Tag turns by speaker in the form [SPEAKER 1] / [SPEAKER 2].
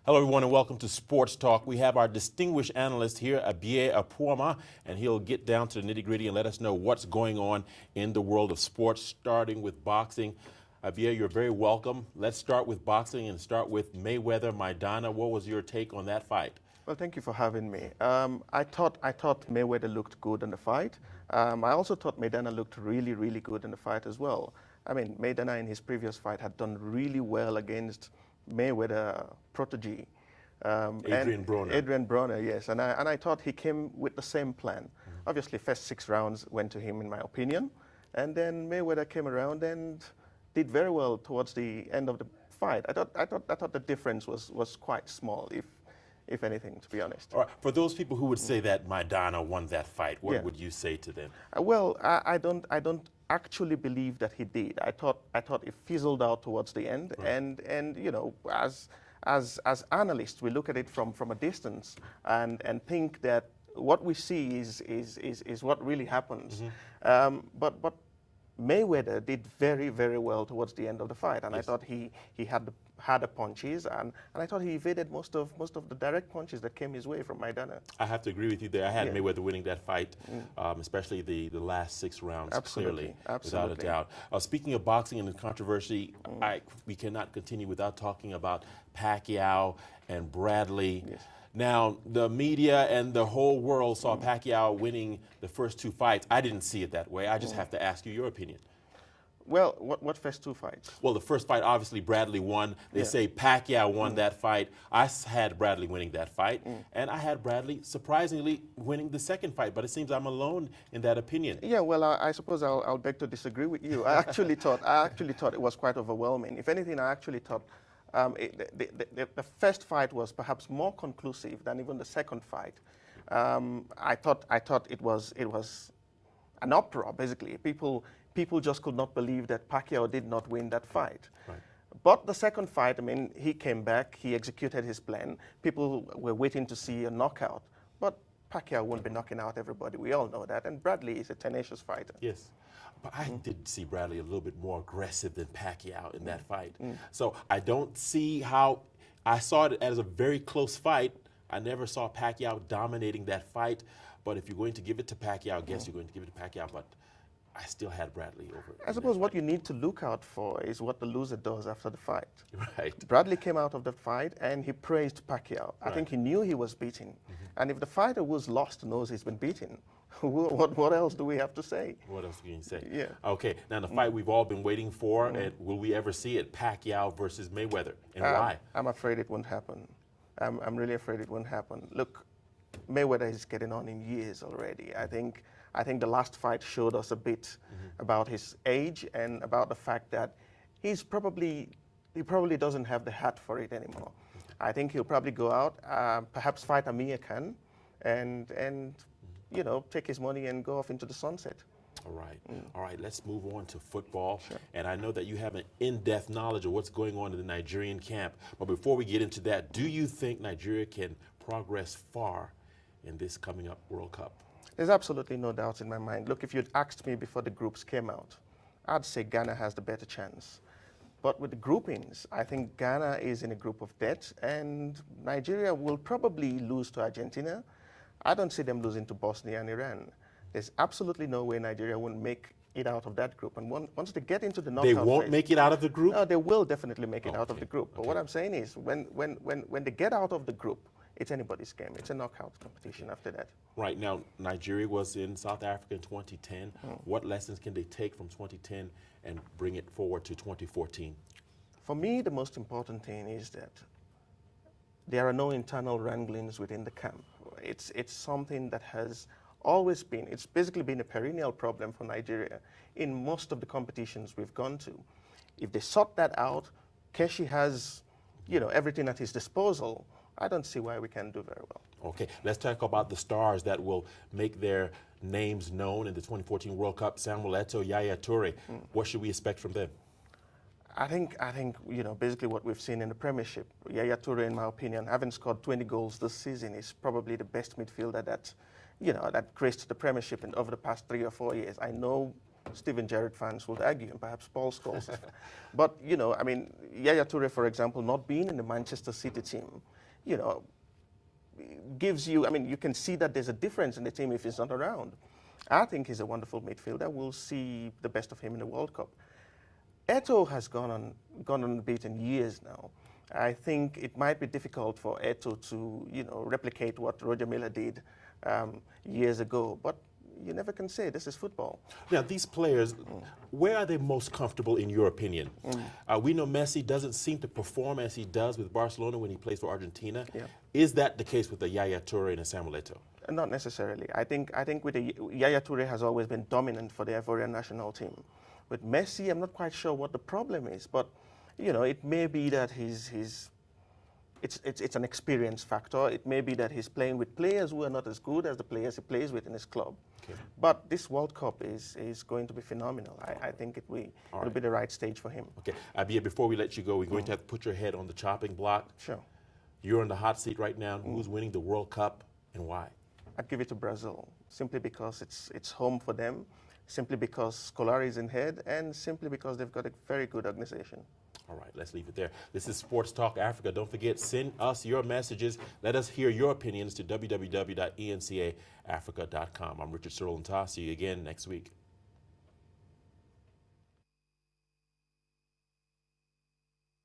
[SPEAKER 1] Hello, everyone, and welcome to Sports Talk. We have our distinguished analyst here, Abie Apuoma, and he'll get down to the nitty-gritty and let us know what's going on in the world of sports, starting with boxing. Abie, you're very welcome. Let's start with boxing and start with Mayweather-Maidana. What was your take on that fight?
[SPEAKER 2] Well, thank you for having me. I thought Mayweather looked good in the fight. I also thought Maidana looked really good in the fight as well. I mean, Maidana in his previous fight had done really well against Mayweather protege.
[SPEAKER 1] Adrian Broner.
[SPEAKER 2] Adrian Broner, yes. And I thought he came with the same plan. Obviously, first 6 rounds went to him, in my opinion. And then Mayweather came around and did very well towards the end of the fight. I thought the difference was quite small, if anything, to be honest.
[SPEAKER 1] All right. For those people who would say that Maidana won that fight, what would you say to them?
[SPEAKER 2] Well, I don't actually believe that he did. I thought it fizzled out towards the end,
[SPEAKER 1] Right.
[SPEAKER 2] and you know, as analysts, we look at it from a distance and think that what we see is what really happens. But Mayweather did very well towards the end of the fight, and
[SPEAKER 1] Yes.
[SPEAKER 2] I thought he had the punches, and I thought he evaded most of the direct punches that came his way from Maidana.
[SPEAKER 1] I have to agree with you there. I had
[SPEAKER 2] Yeah.
[SPEAKER 1] Mayweather winning that fight, especially the last 6 rounds,
[SPEAKER 2] Absolutely,
[SPEAKER 1] clearly, without a
[SPEAKER 2] absolutely.
[SPEAKER 1] doubt. Speaking of boxing and the controversy, we cannot continue without talking about Pacquiao and Bradley.
[SPEAKER 2] Yes.
[SPEAKER 1] Now, the media and the whole world saw Pacquiao winning the first 2 fights. I didn't see it that way. I just have to ask you your opinion.
[SPEAKER 2] Well, what first 2 fights?
[SPEAKER 1] Well, the first fight, obviously, Bradley won. They
[SPEAKER 2] Yeah.
[SPEAKER 1] say Pacquiao won that fight. I had Bradley winning that fight, and I had Bradley surprisingly winning the second fight. But it seems I'm alone in that opinion.
[SPEAKER 2] Yeah, well, I suppose I'll beg to disagree with you. I actually thought it was quite overwhelming. If anything, I actually thought the first fight was perhaps more conclusive than even the second fight. I thought it was an uproar, basically. People just could not believe that Pacquiao did not win that fight.
[SPEAKER 1] Right.
[SPEAKER 2] But the second fight, I mean, he came back, he executed his plan. People were waiting to see a knockout. But Pacquiao won't be knocking out everybody. We all know that. And Bradley is a tenacious fighter.
[SPEAKER 1] Yes. But I did see Bradley a little bit more aggressive than Pacquiao in that fight. So I don't see how I saw it as a very close fight. I never saw Pacquiao dominating that fight. But if you're going to give it to Pacquiao, I guess you're going to give it to Pacquiao. But I still had Bradley over.
[SPEAKER 2] I suppose what you need to look out for is what the loser does after the fight.
[SPEAKER 1] Right.
[SPEAKER 2] Bradley came out of the fight and he praised Pacquiao. I
[SPEAKER 1] Right.
[SPEAKER 2] think he knew he was beaten. And if the fighter who's lost knows he's been beaten, what else do we have to say?
[SPEAKER 1] What else can you say?
[SPEAKER 2] Yeah.
[SPEAKER 1] Okay. Now the fight we've all been waiting for, and will we ever see it? Pacquiao versus Mayweather, and why?
[SPEAKER 2] I'm afraid it won't happen. I'm really afraid it won't happen. Look, Mayweather is getting on in years already. I think the last fight showed us a bit about his age and about the fact that he probably doesn't have the heart for it anymore. I think he'll probably go out, perhaps fight Amir Khan, and you know, take his money and go off into the sunset.
[SPEAKER 1] All right. All right, let's move on to football.
[SPEAKER 2] Sure.
[SPEAKER 1] And I know that you have an in-depth knowledge of what's going on in the Nigerian camp. But before we get into that, do you think Nigeria can progress far in this coming up World Cup?
[SPEAKER 2] There's absolutely no doubt in my mind. Look, if you'd asked me before the groups came out, I'd say Ghana has the better chance. But with the groupings, I think Ghana is in a group of death, and Nigeria will probably lose to Argentina. I don't see them losing to Bosnia and Iran. There's absolutely no way Nigeria won't make it out of that group. And once they get into the knockout
[SPEAKER 1] They won't
[SPEAKER 2] phase,
[SPEAKER 1] make it out of the group?
[SPEAKER 2] no, they will definitely make it out of
[SPEAKER 1] Okay,
[SPEAKER 2] the group. But what I'm saying is, when they get out of the group, it's anybody's game. It's a knockout competition after that.
[SPEAKER 1] Right. Now, Nigeria was in South Africa in 2010. What lessons can they take from 2010 and bring it forward to 2014?
[SPEAKER 2] For me, the most important thing is that there are no internal wranglings within the camp. It's something that has always been, it's basically been a perennial problem for Nigeria in most of the competitions we've gone to. If they sort that out, Keshi has, you know, everything at his disposal. I don't see why we can't do very well.
[SPEAKER 1] Okay, let's talk about the stars that will make their names known in the 2014 World Cup. Samuel Eto'o, Yaya Toure. What should we expect from them?
[SPEAKER 2] I think you know, basically what we've seen in the Premiership. Yaya Toure, in my opinion, having scored 20 goals this season, is probably the best midfielder that, you know, that graced the Premiership over the past 3 or 4 years. I know Steven Gerrard fans would argue, and perhaps Paul Scholes. But, you know, I mean, Yaya Toure, for example, not being in the Manchester City team, you know, gives you, I mean, you can see that there's a difference in the team if he's not around. I think he's a wonderful midfielder. We'll see the best of him in the World Cup. Eto'o has gone unbeaten years now. I think it might be difficult for Eto'o to, you know, replicate what Roger Milla did years ago. But you never can say. This is football.
[SPEAKER 1] Now, these players, where are they most comfortable in your opinion? We know Messi doesn't seem to perform as he does with Barcelona when he plays for Argentina.
[SPEAKER 2] Yeah.
[SPEAKER 1] Is that the case with the Yaya Toure and a Samuel Eto'o?
[SPEAKER 2] Not necessarily. I think with the Yaya Toure has always been dominant for the Ivorian national team. With Messi, I'm not quite sure what the problem is, but you know, it may be that it's an experience factor. It may be that he's playing with players who are not as good as the players he plays with in his club.
[SPEAKER 1] Okay.
[SPEAKER 2] But this World Cup is going to be phenomenal. I think it'll be the right stage for him.
[SPEAKER 1] Okay, Abia, before we let you go, we're going to have to put your head on the chopping block.
[SPEAKER 2] Sure.
[SPEAKER 1] You're in the hot seat right now. Who's winning the World Cup and why?
[SPEAKER 2] I'd give it to Brazil, simply because it's home for them, simply because Scolari is in head, and simply because they've got a very good organization.
[SPEAKER 1] All right, let's leave it there. This is Sports Talk Africa. Don't forget, send us your messages. Let us hear your opinions to www.encaafrica.com. I'm Richard Searle, and see you again next week.